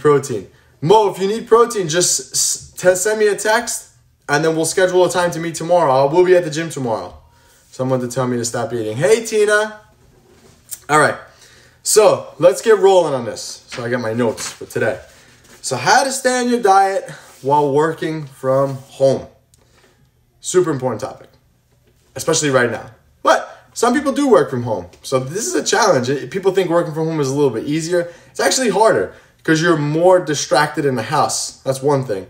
protein. Mo, if you need protein, just send me a text, and then we'll schedule a time to meet tomorrow. We'll be at the gym tomorrow. Someone to tell me to stop eating. Hey, Tina. All right. So let's get rolling on this. So I got my notes for today. So how to stay on your diet while working from home. Super important topic, especially right now. But some people do work from home. So this is a challenge. People think working from home is a little bit easier. It's actually harder because you're more distracted in the house. That's one thing.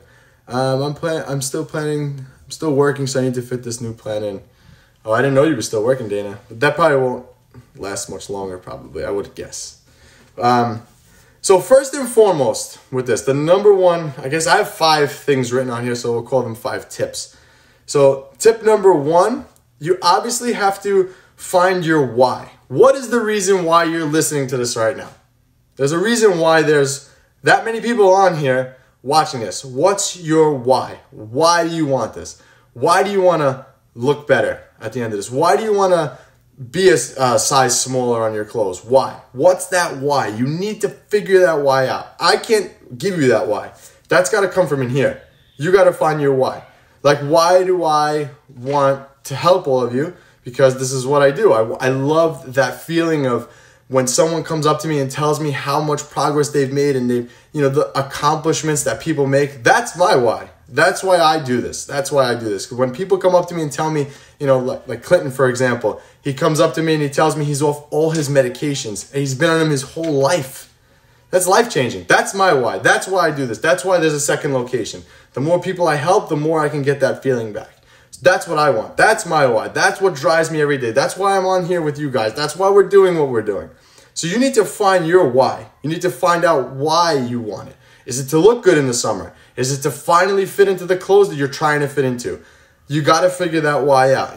I'm still working, so I need to fit this new plan in. Oh, I didn't know you were still working, Dana. But that probably won't last much longer, probably, I would guess. So first and foremost with this, the number one, I guess I have 5 things written on here, so we'll call them 5 tips. So tip number 1, you obviously have to find your why. What is the reason why you're listening to this right now? There's a reason why there's that many people on here watching this. What's your why? Why do you want this? Why do you want to look better at the end of this? Why do you want to be a size smaller on your clothes? Why? What's that why? You need to figure that why out. I can't give you that why. That's got to come from in here. You got to find your why. Like, why do I want to help all of you? Because this is what I do. I love that feeling of when someone comes up to me and tells me how much progress they've made and they've, the accomplishments that people make. That's my why. That's why I do this. That's why I do this. When people come up to me and tell me, like Clinton, for example, he comes up to me and he tells me he's off all his medications and he's been on them his whole life. That's life-changing. That's my why. That's why I do this. That's why there's a second location. The more people I help, the more I can get that feeling back. So that's what I want. That's my why. That's what drives me every day. That's why I'm on here with you guys. That's why we're doing what we're doing. So you need to find your why. You need to find out why you want it. Is it to look good in the summer? Is it to finally fit into the clothes that you're trying to fit into? You got to figure that why out.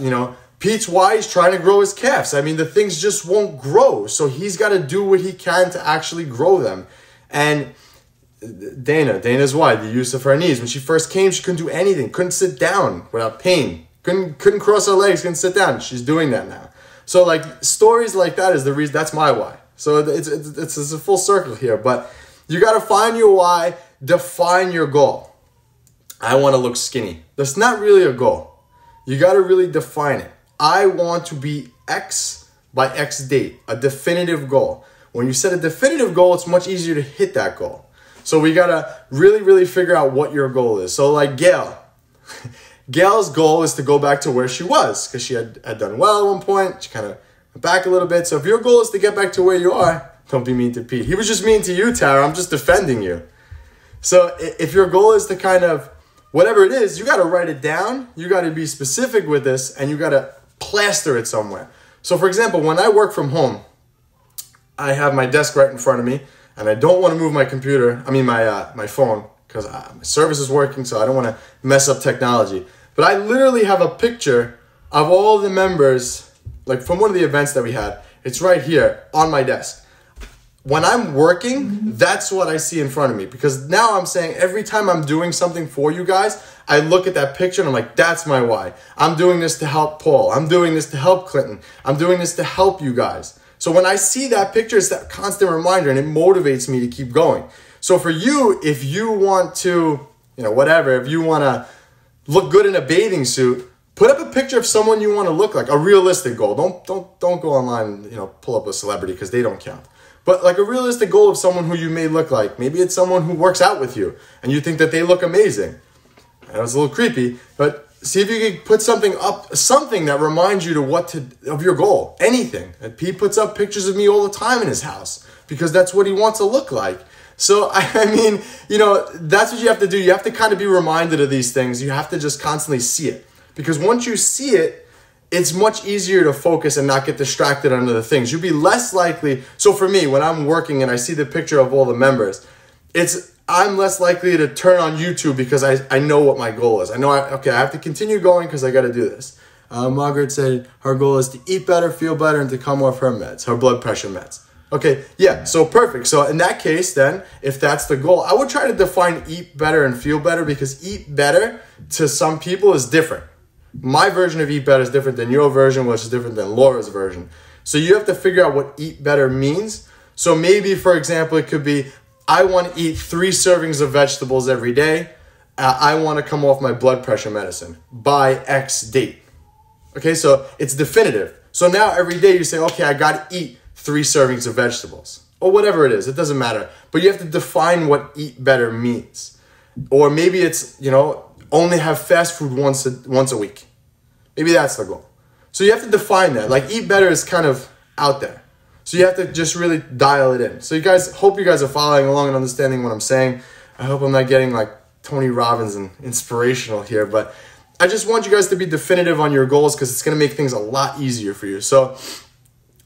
Pete's why is trying to grow his calves. I mean, the things just won't grow. So he's got to do what he can to actually grow them. And Dana's why, the use of her knees. When she first came, she couldn't do anything. Couldn't sit down without pain. Couldn't cross her legs, couldn't sit down. She's doing that now. So like stories like that is the reason. That's my why. So it's a full circle here. But you got to find your why, define your goal. I want to look skinny. That's not really a goal. You got to really define it. I want to be X by X date, a definitive goal. When you set a definitive goal, it's much easier to hit that goal. So we got to really, really figure out what your goal is. So like Gail, Gail's goal is to go back to where she was because she had done well at one point. She kind of went back a little bit. So if your goal is to get back to where you are, don't be mean to Pete. He was just mean to you, Tara. I'm just defending you. So if your goal is to kind of, whatever it is, you got to write it down. You got to be specific with this and you got to plaster it somewhere. So for example, when I work from home, I have my desk right in front of me and I don't want to move my computer, my phone, because my service is working, so I don't want to mess up technology. But I literally have a picture of all the members, like from one of the events that we had. It's right here on my desk. When I'm working, that's what I see in front of me. Because now I'm saying every time I'm doing something for you guys, I look at that picture and I'm like, that's my why. I'm doing this to help Paul. I'm doing this to help Clinton. I'm doing this to help you guys. So when I see that picture, it's that constant reminder and it motivates me to keep going. So for you, if you want to, if you want to look good in a bathing suit, put up a picture of someone you want to look like, a realistic goal. Don't go online and, pull up a celebrity because they don't count. But like a realistic goal of someone who you may look like. Maybe it's someone who works out with you and you think that they look amazing. I know it's a little creepy, but see if you can put something that reminds you of your goal. Anything. And Pete puts up pictures of me all the time in his house because that's what he wants to look like. So, that's what you have to do. You have to kind of be reminded of these things. You have to just constantly see it. Because once you see it, it's much easier to focus and not get distracted on other things. You'll be less likely. So for me, when I'm working and I see the picture of all the members, I'm less likely to turn on YouTube because I know what my goal is. I know, I have to continue going because I got to do this. Margaret said her goal is to eat better, feel better, and to come off her meds, her blood pressure meds. Okay, yeah, so perfect. So in that case, then, if that's the goal, I would try to define eat better and feel better because eat better to some people is different. My version of eat better is different than your version, which is different than Laura's version. So you have to figure out what eat better means. So maybe, for example, it could be I want to eat 3 servings of vegetables every day. I want to come off my blood pressure medicine by X date. Okay, so it's definitive. So now every day you say, okay, I got to eat 3 servings of vegetables. Or whatever it is, it doesn't matter. But you have to define what eat better means. Or maybe it's, only have fast food once a week. Maybe that's the goal. So you have to define that. Like, eat better is kind of out there. So you have to just really dial it in. So hope you guys are following along and understanding what I'm saying. I hope I'm not getting like Tony Robbins and inspirational here, but I just want you guys to be definitive on your goals because it's going to make things a lot easier for you. So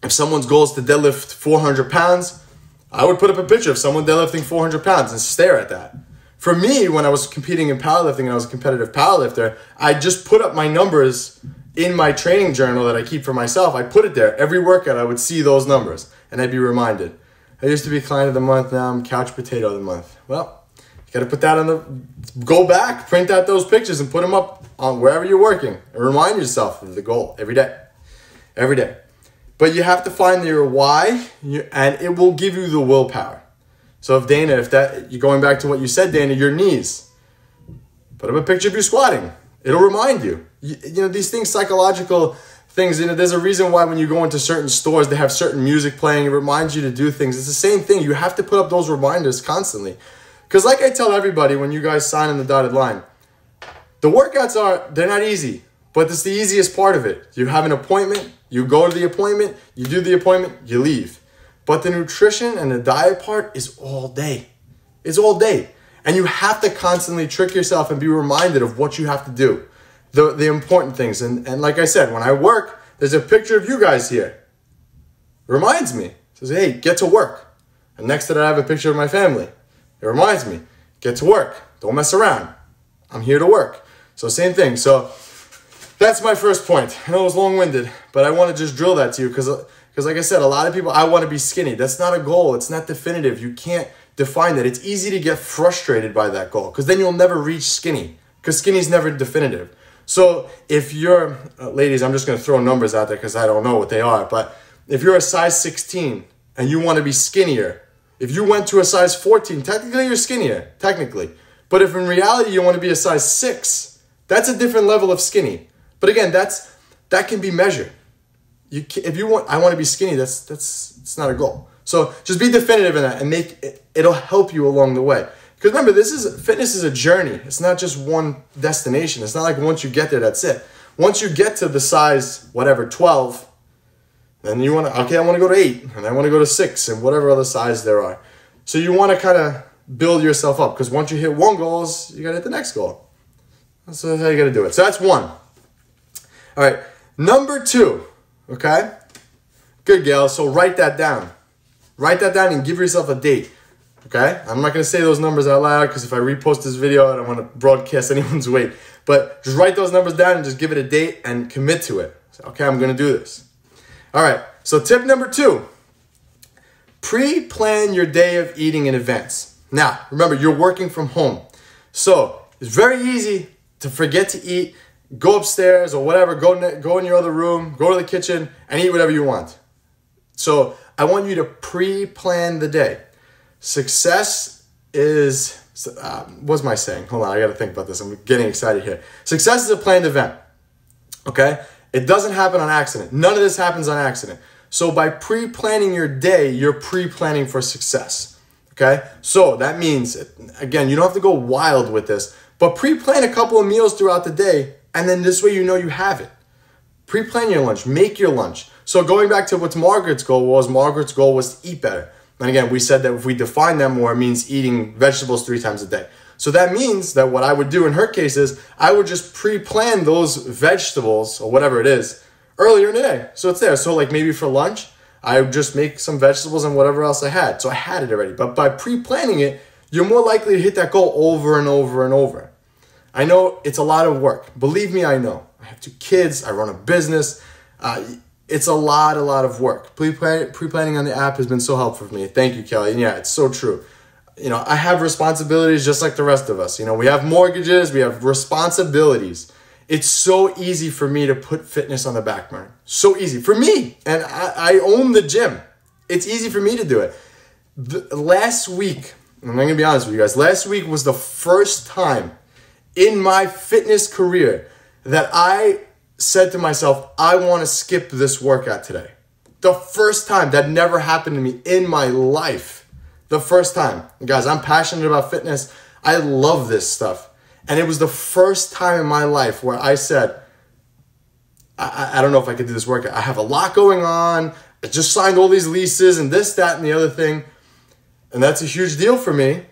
if someone's goal is to deadlift 400 pounds, I would put up a picture of someone deadlifting 400 pounds and stare at that. For me, when I was competing in powerlifting and I was a competitive powerlifter, I just put up my numbers in my training journal that I keep for myself. I put it there. Every workout, I would see those numbers and I'd be reminded. I used to be client of the month. Now I'm couch potato of the month. Well, you got to put that go back, print out those pictures and put them up on wherever you're working and remind yourself of the goal every day. Every day. But you have to find your why and it will give you the willpower. So you're going back to what you said, Dana, your knees. Put up a picture of you squatting. It'll remind you. These things, psychological things, there's a reason why when you go into certain stores, they have certain music playing. It reminds you to do things. It's the same thing. You have to put up those reminders constantly. Because like I tell everybody when you guys sign on the dotted line, the workouts they're not easy, but it's the easiest part of it. You have an appointment, you go to the appointment, you do the appointment, you leave. But the nutrition and the diet part is all day. It's all day. And you have to constantly trick yourself and be reminded of what you have to do. The important things. And like I said, when I work, there's a picture of you guys here. It reminds me. It says, hey, get to work. And next to that, I have a picture of my family. It reminds me, get to work. Don't mess around. I'm here to work. So same thing. So that's my first point. I know it was long-winded, but I want to just drill that to you because like I said, a lot of people, I want to be skinny. That's not a goal. It's not definitive. You can't define that. It's easy to get frustrated by that goal because then you'll never reach skinny because skinny is never definitive. So if you're, ladies, I'm just going to throw numbers out there because I don't know what they are, but if you're a size 16 and you want to be skinnier, if you went to a size 14, technically you're skinnier, technically. But if in reality you want to be a size 6, that's a different level of skinny. But again, that can be measured. I want to be skinny, it's not a goal. So just be definitive in that and it'll help you along the way. Because remember, fitness is a journey. It's not just one destination. It's not like once you get there, that's it. Once you get to the size, 12, then you want to, I want to go to 8, and I want to go to 6, and whatever other size there are. So you want to kind of build yourself up, because once you hit one goal, you got to hit the next goal. That's how you got to do it. So that's 1. All right, number 2, okay? Good, Gail. So write that down. Write that down and give yourself a date, okay? I'm not going to say those numbers out loud, because if I repost this video, I don't want to broadcast anyone's weight. But just write those numbers down and just give it a date and commit to it. So, okay, I'm going to do this. All right, so tip number 2, pre-plan your day of eating in advance. Now, remember, you're working from home. So it's very easy to forget to eat, go upstairs or whatever, go in your other room, go to the kitchen and eat whatever you want. So I want you to pre-plan the day. Success is, what's my saying? Hold on, I got to think about this. I'm getting excited here. Success is a planned event, okay? It doesn't happen on accident. None of this happens on accident. So by pre-planning your day, you're pre-planning for success, okay? So that means, again, you don't have to go wild with this, but pre-plan a couple of meals throughout the day, and then this way you know you have it. Pre-plan your lunch. Make your lunch. So going back to what Margaret's goal was to eat better. And again, we said that if we define that more, it means eating vegetables 3 times a day. So that means that what I would do in her case is I would just pre-plan those vegetables or whatever it is earlier in the day. So it's there. So like maybe for lunch, I would just make some vegetables and whatever else I had. So I had it already. But by pre-planning it, you're more likely to hit that goal over and over and over. I know it's a lot of work. Believe me, I know. I have 2 kids. I run a business. It's a lot of work. Pre-planning on the app has been so helpful for me. Thank you, Kelly. And yeah, it's so true. I have responsibilities just like the rest of us. We have mortgages, we have responsibilities. It's so easy for me to put fitness on the back burner. So easy for me. And I own the gym. It's easy for me to do it. Last week, I'm going to be honest with you guys. Last week was the first time in my fitness career that I said to myself, I want to skip this workout today. The first time. That never happened to me in my life. The first time. And guys, I'm passionate about fitness. I love this stuff. And it was the first time in my life where I said, I don't know if I could do this workout. I have a lot going on. I just signed all these leases and this, that, and the other thing. And that's a huge deal for me.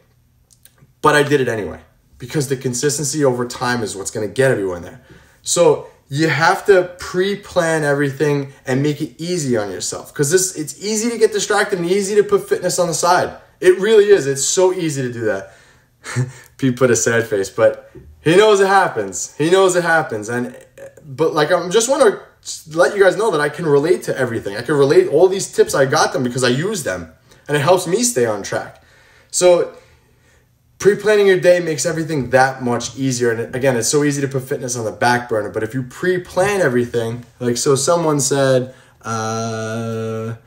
But I did it anyway. Because the consistency over time is what's going to get everyone there. So you have to pre-plan everything and make it easy on yourself. Because it's easy to get distracted and easy to put fitness on the side. It really is. It's so easy to do that. Pete put a sad face, but he knows it happens. He knows it happens. But like, I just want to let you guys know that I can relate to everything. I can relate all these tips. I got them because I use them. And it helps me stay on track. So pre-planning your day makes everything that much easier. And again, it's so easy to put fitness on the back burner. But if you pre-plan everything, like so someone said, so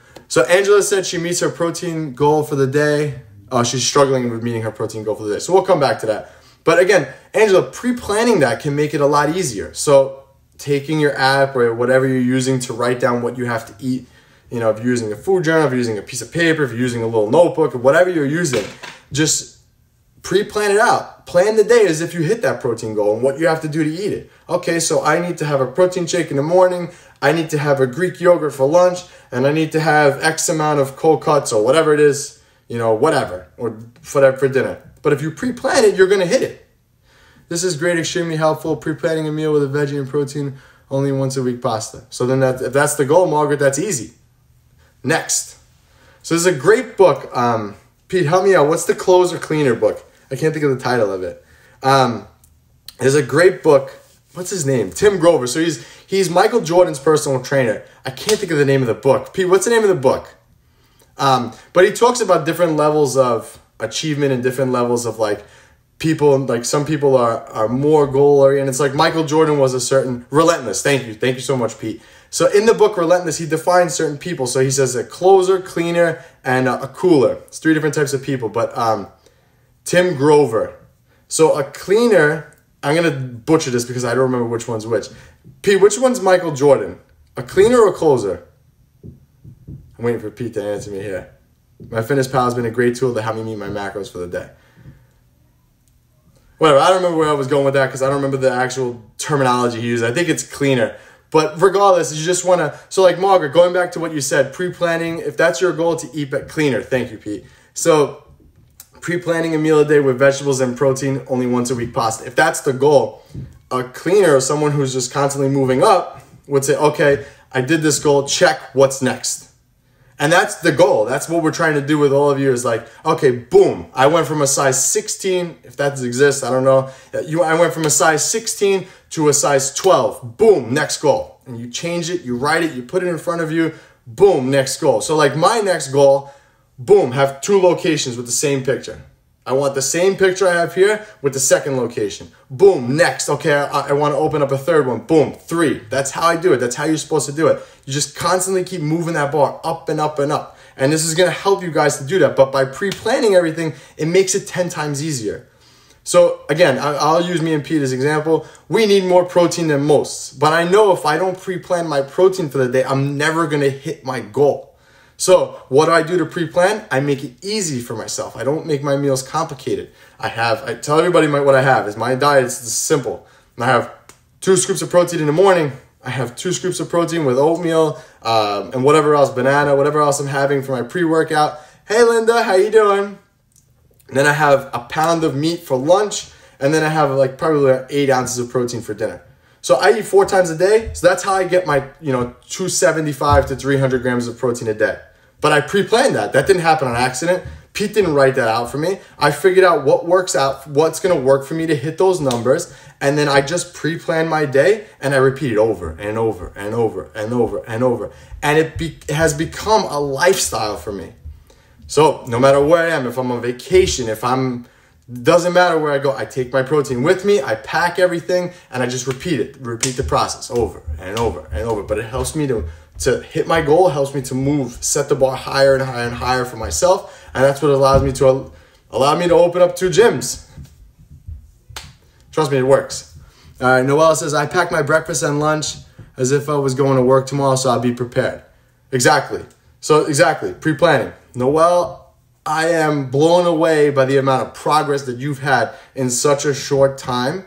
Angela said she meets her protein goal for the day. She's struggling with meeting her protein goal for the day. So we'll come back to that. But again, Angela, pre-planning that can make it a lot easier. So taking your app or whatever you're using to write down what you have to eat, you know, if you're using a food journal, if you're using a piece of paper, if you're using a little notebook, or whatever you're using, just pre-plan it out. Plan the day as if you hit that protein goal and what you have to do to eat it. Okay, so I need to have a protein shake in the morning. I need to have a Greek yogurt for lunch. And I need to have X amount of cold cuts or whatever it is, you know, whatever, or for dinner. But if you pre-plan it, you're going to hit it. This is great, extremely helpful. Pre-planning a meal with a veggie and protein, only once a week pasta. So then if that's the goal, Margaret, that's easy. Next. So this is a great book. Pete, help me out. What's the Closer Cleaner book? I can't think of the title of it. There's a great book. What's his name? Tim Grover. So he's Michael Jordan's personal trainer. I can't think of the name of the book. Pete, what's the name of the book? But he talks about different levels of achievement and different levels of like people. Like some people are more goal oriented. It's like Michael Jordan was a certain Relentless. Thank you so much, Pete. So in the book Relentless, he defines certain people. So he says a closer, cleaner, and a cooler. It's 3 different types of people. But Tim Grover. So a cleaner, I'm gonna butcher this because I don't remember which one's which. Pete, which one's Michael Jordan? A cleaner or a closer? I'm waiting for Pete to answer me here. MyFitnessPal has been a great tool to help me meet my macros for the day. Whatever, I don't remember where I was going with that because I don't remember the actual terminology he used. I think it's cleaner. But regardless, you just want to... So like Margaret, going back to what you said, pre-planning, if that's your goal to eat cleaner. Thank you, Pete. So pre-planning a meal a day with vegetables and protein, only once a week pasta. If that's the goal, a cleaner or someone who's just constantly moving up would say, okay, I did this goal, check, what's next? And that's the goal. That's what we're trying to do with all of you is like, okay, boom. I went from a size 16, if that exists, I don't know. I went from a size 16 to a size 12. Boom, next goal. And you change it, you write it, you put it in front of you. Boom, next goal. So like my next goal, boom, have 2 locations with the same picture. I want the same picture I have here with the second location. Boom, next. Okay, I want to open up a third one. Boom, 3. That's how I do it. That's how you're supposed to do it. You just constantly keep moving that bar up and up and up. And this is going to help you guys to do that. But by pre-planning everything, it makes it 10 times easier. So again, I'll use me and Pete as example. We need more protein than most. But I know if I don't pre-plan my protein for the day, I'm never going to hit my goal. So what do I do to pre-plan? I make it easy for myself. I don't make my meals complicated. I tell everybody what I have is my diet is simple. I have 2 scoops of protein in the morning. I have 2 scoops of protein with oatmeal and whatever else, banana, whatever else I'm having for my pre-workout. Hey, Linda, how you doing? And then I have a pound of meat for lunch. And then I have like probably 8 ounces of protein for dinner. So I eat 4 times a day. So that's how I get my 275 to 300 grams of protein a day. But I pre-planned that. That didn't happen on accident. Pete didn't write that out for me. I figured out what works out, what's going to work for me to hit those numbers. And then I just pre-planned my day and I repeat it over and over and over and over and over. And it has become a lifestyle for me. So no matter where I am, if I'm on vacation, doesn't matter where I go, I take my protein with me, I pack everything, and I just repeat the process over and over and over. But it helps me to hit my goal, it helps me to move, set the bar higher and higher and higher for myself. And that's what allows me to allowed me to open up 2 gyms. Trust me, it works. All right, Noelle says, I pack my breakfast and lunch as if I was going to work tomorrow, so I'll be prepared. Exactly. So exactly, pre-planning. Noelle, I am blown away by the amount of progress that you've had in such a short time.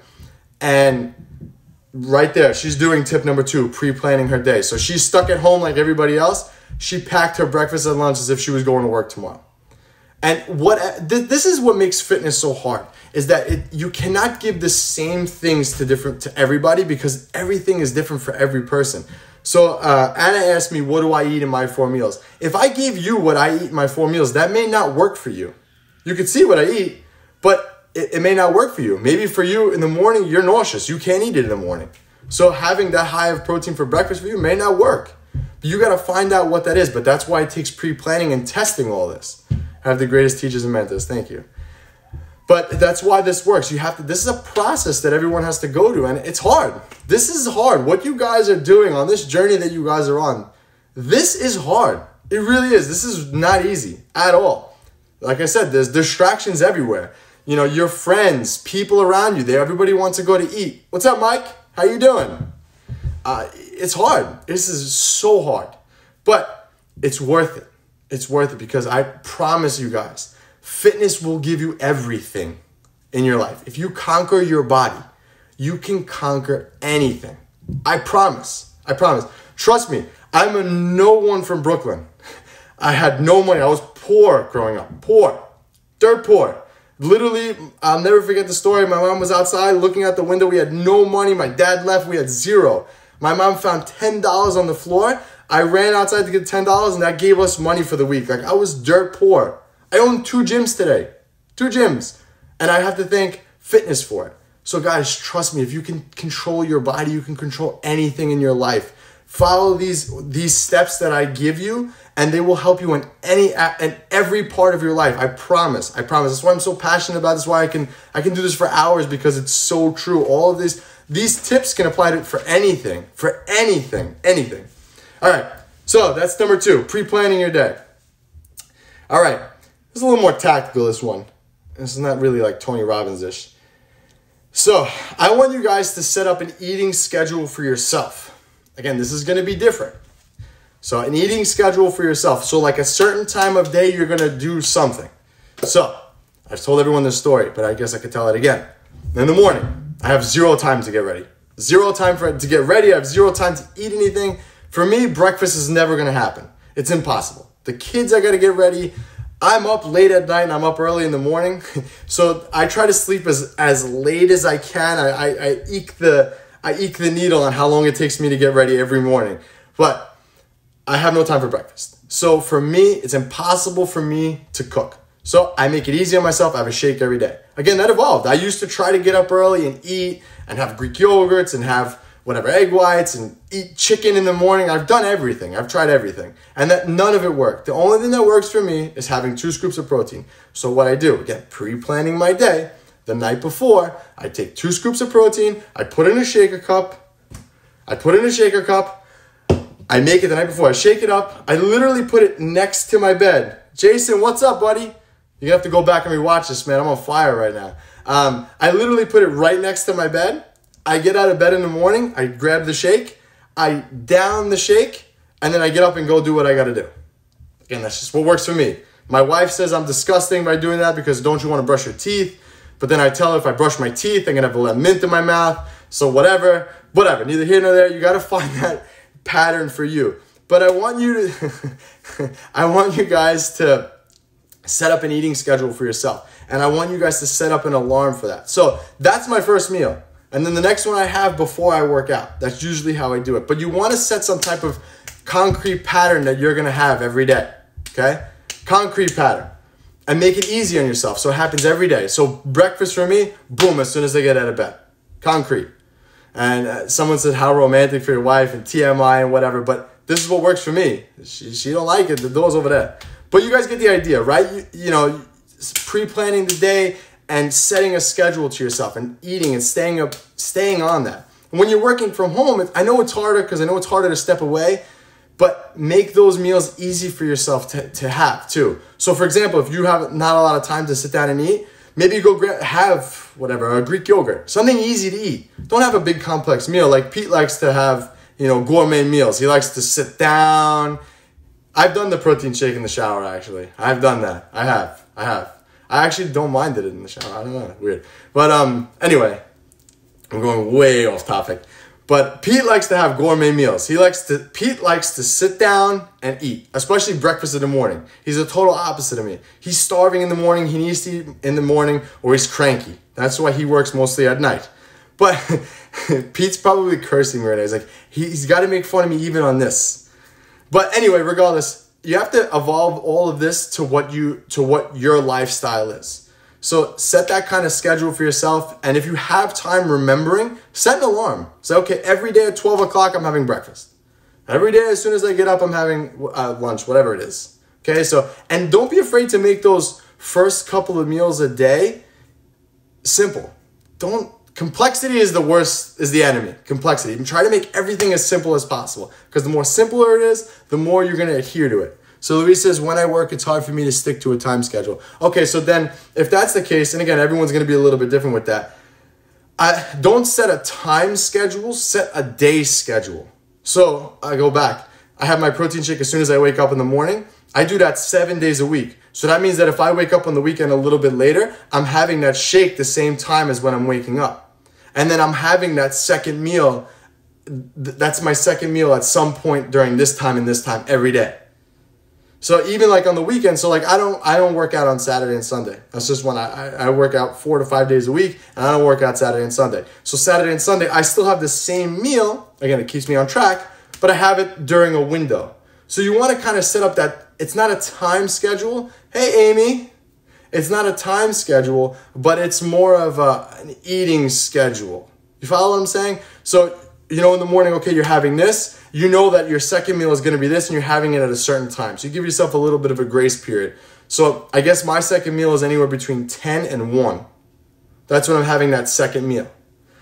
And right there, she's doing tip number 2, pre-planning her day. So she's stuck at home like everybody else. She packed her breakfast and lunch as if she was going to work tomorrow. And this is what makes fitness so hard, is that you cannot give the same things to everybody, because everything is different for every person. So Anna asked me, what do I eat in my 4 meals? If I gave you what I eat in my 4 meals, that may not work for you. You could see what I eat, but it may not work for you. Maybe for you in the morning, you're nauseous. You can't eat it in the morning. So having that high of protein for breakfast for you may not work. But you got to find out what that is. But that's why it takes pre-planning and testing all this. I have the greatest teachers and mentors. Thank you. But that's why this works. This is a process that everyone has to go to, and it's hard. This is hard. What you guys are doing on this journey that you guys are on, this is hard. It really is. This is not easy at all. Like I said, there's distractions everywhere. You know, your friends, people around you, everybody wants to go to eat. What's up, Mike? How you doing? It's hard. This is so hard. But it's worth it. It's worth it, because I promise you guys, fitness will give you everything in your life. If you conquer your body, you can conquer anything. I promise. I promise. Trust me, I'm a no one from Brooklyn. I had no money. I was poor growing up. Poor. Dirt poor. Literally, I'll never forget the story. My mom was outside looking out the window. We had no money. My dad left. We had zero. My mom found $10 on the floor. I ran outside to get $10, and that gave us money for the week. Like, I was dirt poor. I own 2 gyms today. 2 gyms. And I have to thank fitness for it. So guys, trust me, if you can control your body, you can control anything in your life. Follow these steps that I give you, and they will help you in every part of your life. I promise. I promise. That's why I'm so passionate about this. That's why I can do this for hours, because it's so true. All of these tips can apply to for anything. For anything. Anything. All right. So that's number 2, pre-planning your day. All right. This is a little more tactical, this one. This is not really like Tony Robbins-ish. So I want you guys to set up an eating schedule for yourself. Again, this is going to be different. So an eating schedule for yourself. So like a certain time of day, you're going to do something. So I've told everyone this story, but I guess I could tell it again. In the morning, I have 0 time to get ready. 0 time to get ready. I have 0 time to eat anything. For me, breakfast is never going to happen. It's impossible. The kids, I got to get ready. I'm up late at night and I'm up early in the morning. So I try to sleep as late as I can. I eke the needle on how long it takes me to get ready every morning. But I have no time for breakfast. So for me, it's impossible for me to cook. So I make it easy on myself. I have a shake every day. Again, that evolved. I used to try to get up early and eat and have Greek yogurts and have whatever, egg whites, and eat chicken in the morning. I've done everything. I've tried everything. And that none of it worked. The only thing that works for me is having 2 scoops of protein. So what I do, again, pre-planning my day, the night before, I take 2 scoops of protein, I put it in a shaker cup, I make it the night before, I shake it up, I literally put it next to my bed. Jason, what's up, buddy? You have to go back and rewatch this, man. I'm on fire right now. I literally put it right next to my bed. I get out of bed in the morning, I grab the shake, I down the shake, and then I get up and go do what I got to do. Again, that's just what works for me. My wife says I'm disgusting by doing that because don't you want to brush your teeth? But then I tell her if I brush my teeth, I'm going to have a little mint in my mouth. So whatever, neither here nor there. You got to find that pattern for you. But I want you guys to set up an eating schedule for yourself. And I want you guys to set up an alarm for that. So that's my first meal. And then the next one I have before I work out. That's usually how I do it. But you want to set some type of concrete pattern that you're going to have every day. Okay? Concrete pattern. And make it easy on yourself so it happens every day. So breakfast for me, boom, as soon as I get out of bed. Concrete. And someone said how romantic for your wife and TMI and whatever. But this is what works for me. She don't like it. The door's over there. But you guys get the idea, right? You know, pre-planning the day and setting a schedule to yourself and eating and staying on that. And when you're working from home, I know it's harder because I know it's harder to step away. but make those meals easy for yourself to have too. So for example, if you have not a lot of time to sit down and eat, maybe you go have whatever, a Greek yogurt, something easy to eat. Don't have a big complex meal. Like Pete likes to have, gourmet meals. He likes to sit down. I've done the protein shake in the shower, actually. I've done that. I have. I actually don't mind it in the shower. I don't know. Weird. But anyway, I'm going way off topic. But Pete likes to have gourmet meals. Pete likes to sit down and eat, especially breakfast in the morning. He's the total opposite of me. He's starving in the morning. He needs to eat in the morning, or he's cranky. That's why he works mostly at night. But Pete's probably cursing right now. He's like, he's got to make fun of me even on this. But anyway, regardless, you have to evolve all of this to what your lifestyle is. So set that kind of schedule for yourself. And if you have time remembering, set an alarm. Say, okay, every day at 12 o'clock, I'm having breakfast. Every day as soon as I get up, I'm having lunch, whatever it is. Okay, and don't be afraid to make those first couple of meals a day simple. Complexity is the enemy. Complexity. And try to make everything as simple as possible. Because the more simpler it is, the more you're going to adhere to it. So Luis says, when I work, it's hard for me to stick to a time schedule. Okay, so then if that's the case, and again, everyone's going to be a little bit different with that. Don't set a time schedule, set a day schedule. So I go back. I have my protein shake as soon as I wake up in the morning. I do that 7 days a week. So that means that if I wake up on the weekend a little bit later, I'm having that shake the same time as when I'm waking up. And then I'm having that second meal. That's my second meal at some point during this time and this time every day. So even like on the weekend, so like I don't work out on Saturday and Sunday. That's just when I work out 4 to 5 days a week, and I don't work out Saturday and Sunday. So Saturday and Sunday, I still have the same meal. Again, it keeps me on track, but I have it during a window. So you want to kind of set up that, it's not a time schedule. Hey, Amy. It's not a time schedule, but it's more of an eating schedule. You follow what I'm saying? So, in the morning, okay, you're having this. You know that your second meal is going to be this, and you're having it at a certain time. So you give yourself a little bit of a grace period. So I guess my second meal is anywhere between 10 and 1. That's when I'm having that second meal.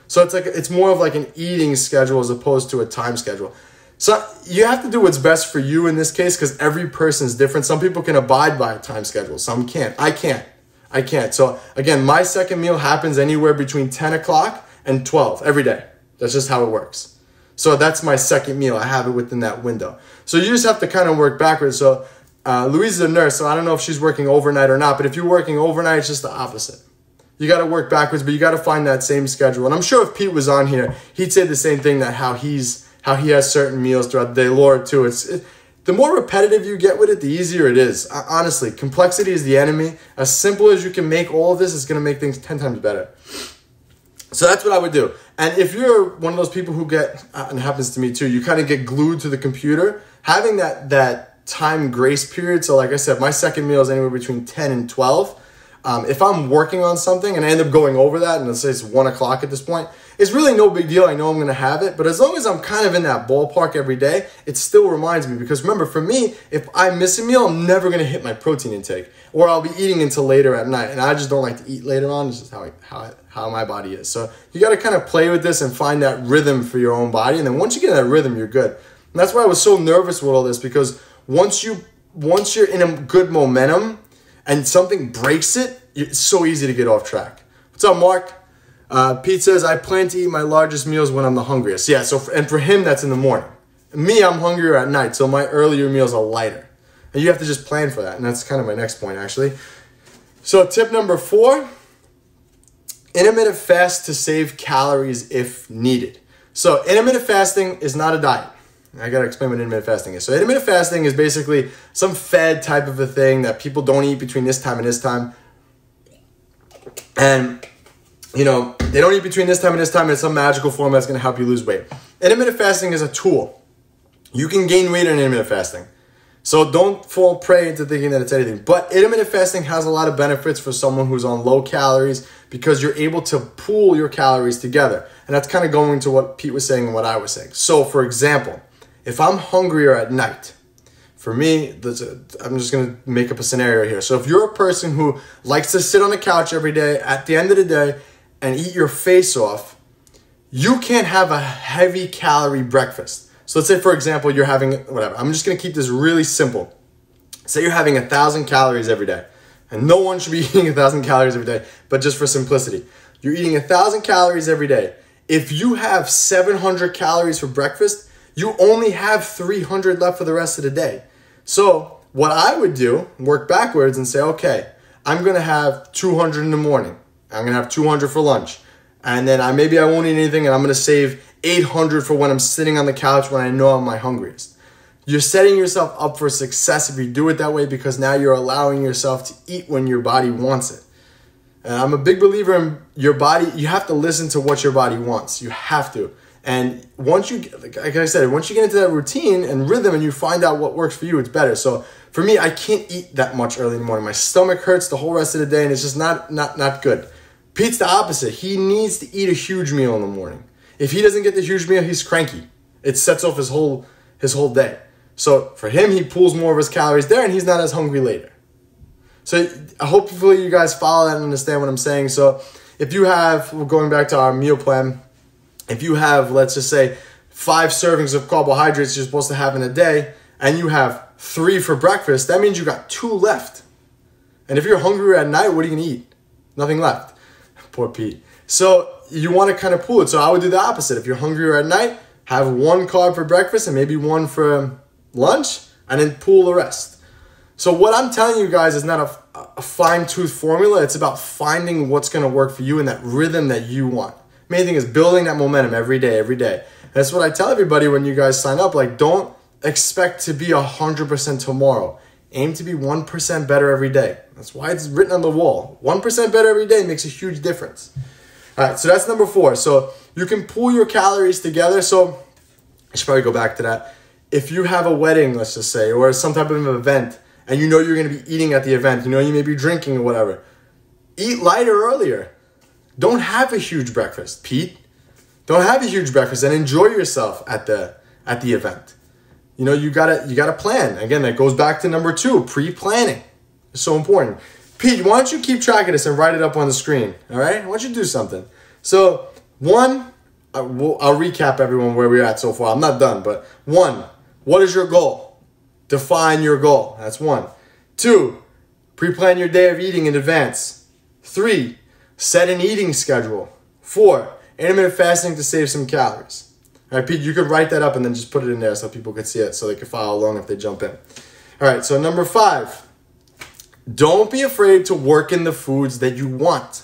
So it's more of like an eating schedule as opposed to a time schedule. So you have to do what's best for you in this case, because every person is different. Some people can abide by a time schedule. Some can't. I can't. So again, my second meal happens anywhere between 10 o'clock and 12 every day. That's just how it works. So that's my second meal. I have it within that window. So you just have to kind of work backwards. So Louise is a nurse, so I don't know if she's working overnight or not. But if you're working overnight, it's just the opposite. You got to work backwards, but you got to find that same schedule. And I'm sure if Pete was on here, he'd say the same thing, that how he has certain meals throughout the day. Laura too. The more repetitive you get with it, the easier it is. Honestly, complexity is the enemy. As simple as you can make all of this, it's going to make things 10 times better. So that's what I would do. And if you're one of those people who and it happens to me too, you kind of get glued to the computer, having that time grace period. So like I said, my second meal is anywhere between 10 and 12. If I'm working on something and I end up going over that, and let's say it's 1 o'clock at this point, it's really no big deal. I know I'm going to have it. But as long as I'm kind of in that ballpark every day, it still reminds me. Because remember, for me, if I miss a meal, I'm never going to hit my protein intake. Or I'll be eating until later at night. And I just don't like to eat later on. It's just how my body is. So you got to kind of play with this and find that rhythm for your own body. And then once you get that rhythm, you're good. And that's why I was so nervous with all this. Because once you're in a good momentum and something breaks it, it's so easy to get off track. What's up, Mark? Pete says, I plan to eat my largest meals when I'm the hungriest. Yeah, and for him, that's in the morning. Me, I'm hungrier at night, so my earlier meals are lighter. And you have to just plan for that. And that's kind of my next point, actually. So tip number 4, intermittent fast to save calories if needed. So intermittent fasting is not a diet. I got to explain what intermittent fasting is. So intermittent fasting is basically some fad type of a thing that people don't eat between this time and this time. And they don't eat between this time and this time in some magical form that's going to help you lose weight. Intermittent fasting is a tool. You can gain weight in intermittent fasting. So don't fall prey into thinking that it's anything. But intermittent fasting has a lot of benefits for someone who's on low calories because you're able to pool your calories together. And that's kind of going to what Pete was saying and what I was saying. So for example, if I'm hungrier at night, for me, I'm just going to make up a scenario here. So if you're a person who likes to sit on the couch every day, at the end of the day, and eat your face off, you can't have a heavy calorie breakfast. So let's say, for example, you're having, whatever. I'm just going to keep this really simple. Say you're having 1,000 calories every day. And no one should be eating 1,000 calories every day, but just for simplicity. You're eating 1,000 calories every day. If you have 700 calories for breakfast, you only have 300 left for the rest of the day. So what I would do, work backwards and say, okay, I'm going to have 200 in the morning. I'm going to have 200 for lunch. And then maybe I won't eat anything, and I'm going to save 800 for when I'm sitting on the couch when I know I'm my hungriest. You're setting yourself up for success if you do it that way, because now you're allowing yourself to eat when your body wants it. And I'm a big believer in your body. You have to listen to what your body wants. You have to. And once you, like I said, once you get into that routine and rhythm and you find out what works for you, it's better. So for me, I can't eat that much early in the morning. My stomach hurts the whole rest of the day, and it's just not good. Pete's the opposite. He needs to eat a huge meal in the morning. If he doesn't get the huge meal, he's cranky. It sets off his whole day. So for him, he pulls more of his calories there, and he's not as hungry later. So hopefully you guys follow that and understand what I'm saying. So if you have, we're going back to our meal plan, if you have, let's just say, 5 servings of carbohydrates you're supposed to have in a day, and you have 3 for breakfast, that means you got 2 left. And if you're hungry at night, what are you going to eat? Nothing left. Poor Pete. So you want to kind of pool it. So I would do the opposite. If you're hungrier at night, have 1 carb for breakfast and maybe 1 for lunch, and then pool the rest. So what I'm telling you guys is not a fine-tooth formula. It's about finding what's going to work for you in that rhythm that you want. Main thing is building that momentum every day. That's what I tell everybody when you guys sign up. Like, don't expect to be 100% tomorrow. Aim to be 1% better every day. That's why it's written on the wall. 1% better every day makes a huge difference. All right, so that's number 4. So you can pool your calories together. So I should probably go back to that. If you have a wedding, let's just say, or some type of event, and you know you're going to be eating at the event, you know you may be drinking or whatever, eat lighter earlier. Don't have a huge breakfast, Pete. Don't have a huge breakfast and enjoy yourself at the event. You know, you gotta plan. Again, that goes back to number 2, pre-planning. It's so important. Pete, why don't you keep track of this and write it up on the screen, all right? Why don't you do something? So, 1, I'll recap everyone where we're at so far. I'm not done, but 1, what is your goal? Define your goal. That's 1. 2, pre-plan your day of eating in advance. 3, set an eating schedule. 4, intermittent fasting to save some calories. All right, Pete, you could write that up and then just put it in there so people could see it, so they can follow along if they jump in. All right, so number 5, don't be afraid to work in the foods that you want.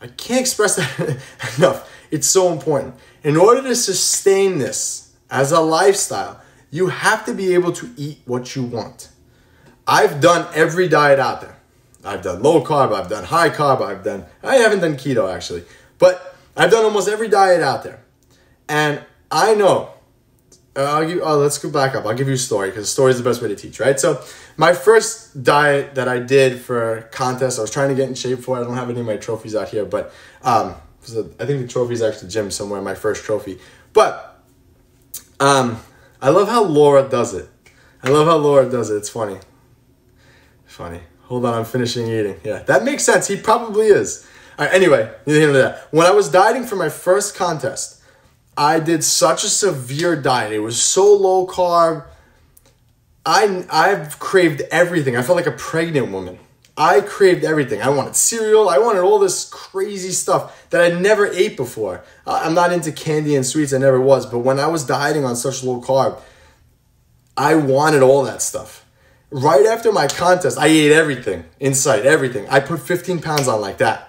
I can't express that enough. It's so important. In order to sustain this as a lifestyle, you have to be able to eat what you want. I've done every diet out there. I've done low carb, I've done high carb, I haven't done keto actually, but I've done almost every diet out there. And I know, let's go back up. I'll give you a story, because a story is the best way to teach, right? So my first diet that I did for contest, I was trying to get in shape for it. I don't have any of my trophies out here, but I think the trophy is actually gym somewhere, my first trophy. But I love how Laura does it. It's funny. Hold on, I'm finishing eating. Yeah, that makes sense. He probably is. All right, anyway, neither here nor there. When I was dieting for my first contest, I did such a severe diet. It was so low carb. I've craved everything. I felt like a pregnant woman. I craved everything. I wanted cereal. I wanted all this crazy stuff that I never ate before. I'm not into candy and sweets. I never was. But when I was dieting on such low carb, I wanted all that stuff. Right after my contest, I ate everything in sight, everything. I put 15 pounds on like that.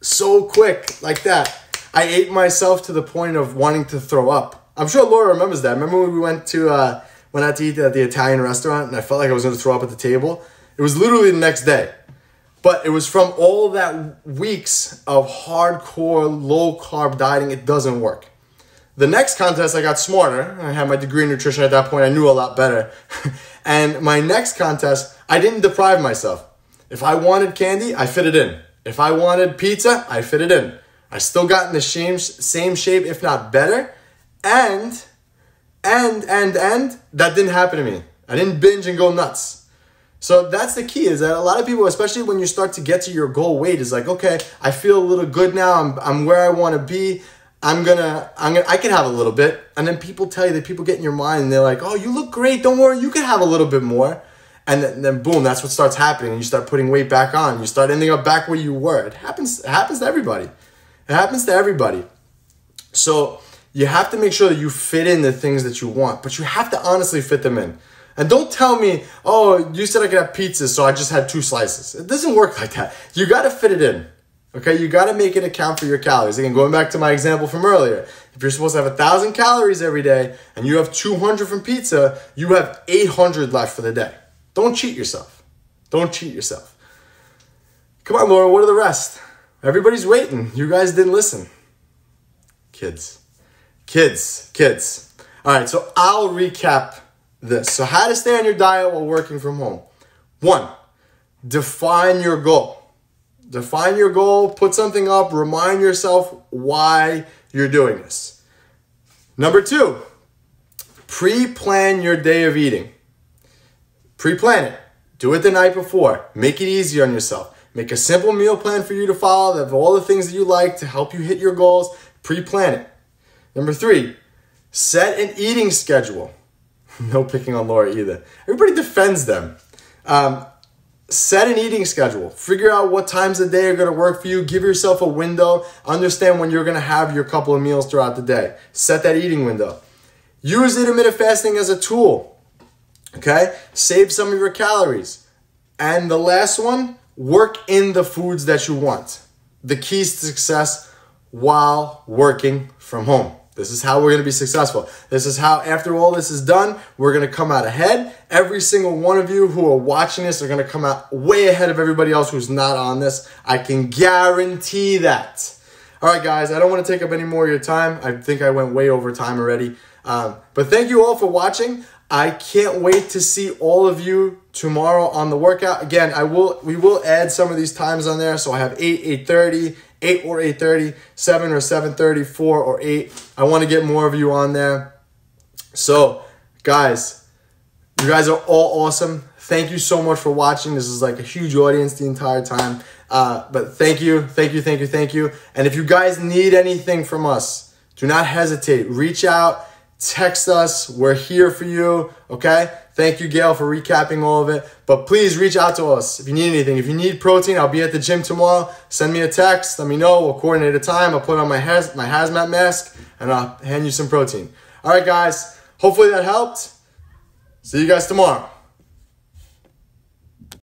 So quick, like that. I ate myself to the point of wanting to throw up. I'm sure Laura remembers that. Remember when we went out to eat at the Italian restaurant and I felt like I was going to throw up at the table? It was literally the next day. But it was from all that weeks of hardcore, low-carb dieting. It doesn't work. The next contest, I got smarter. I had my degree in nutrition at that point. I knew a lot better. And my next contest, I didn't deprive myself. If I wanted candy, I fit it in. If I wanted pizza, I fit it in. I still got in the same shape, if not better. And that didn't happen to me. I didn't binge and go nuts. So that's the key, is that a lot of people, especially when you start to get to your goal weight, is like, okay, I feel a little good now. I'm where I want to be. I can have a little bit. And then people tell you that people get in your mind and they're like, oh, you look great. Don't worry. You can have a little bit more. And then boom, that's what starts happening. And you start putting weight back on. You start ending up back where you were. It happens to everybody. It happens to everybody. So you have to make sure that you fit in the things that you want, but you have to honestly fit them in. And don't tell me, oh, you said I could have pizza, so I just had 2 slices. It doesn't work like that. You got to fit it in. Okay, you got to make it account for your calories. Again, going back to my example from earlier, if you're supposed to have 1,000 calories every day and you have 200 from pizza, you have 800 left for the day. Don't cheat yourself. Don't cheat yourself. Come on, Laura, what are the rest? Everybody's waiting. You guys didn't listen. Kids. All right, so I'll recap this. So how to stay on your diet while working from home. 1, define your goal. Define your goal, put something up, remind yourself why you're doing this. Number 2, pre-plan your day of eating. Pre-plan it. Do it the night before. Make it easy on yourself. Make a simple meal plan for you to follow that have all the things that you like to help you hit your goals. Pre-plan it. Number 3, set an eating schedule. No picking on Laura either. Everybody defends them. Set an eating schedule. Figure out what times of the day are going to work for you. Give yourself a window. Understand when you're going to have your couple of meals throughout the day. Set that eating window. Use intermittent fasting as a tool. Okay? Save some of your calories. And the last one, work in the foods that you want. The keys to success while working from home. This is how we're going to be successful. This is how, after all this is done, we're going to come out ahead. Every single one of you who are watching this are going to come out way ahead of everybody else who's not on this. I can guarantee that. All right, guys, I don't want to take up any more of your time. I think I went way over time already. But thank you all for watching. I can't wait to see all of you tomorrow on the workout. Again, we will add some of these times on there. So I have 8, 8:30, 8 or 8:30, 7 or 7:30, 4 or 8. I want to get more of you on there. So, guys, you guys are all awesome. Thank you so much for watching. This is like a huge audience the entire time. But thank you. And if you guys need anything from us, do not hesitate. Reach out. Text us. We're here for you. Okay? Thank you, Gail, for recapping all of it. But please reach out to us if you need anything. If you need protein, I'll be at the gym tomorrow. Send me a text. Let me know. We'll coordinate a time. I'll put on my hazmat mask, and I'll hand you some protein. All right, guys. Hopefully that helped. See you guys tomorrow.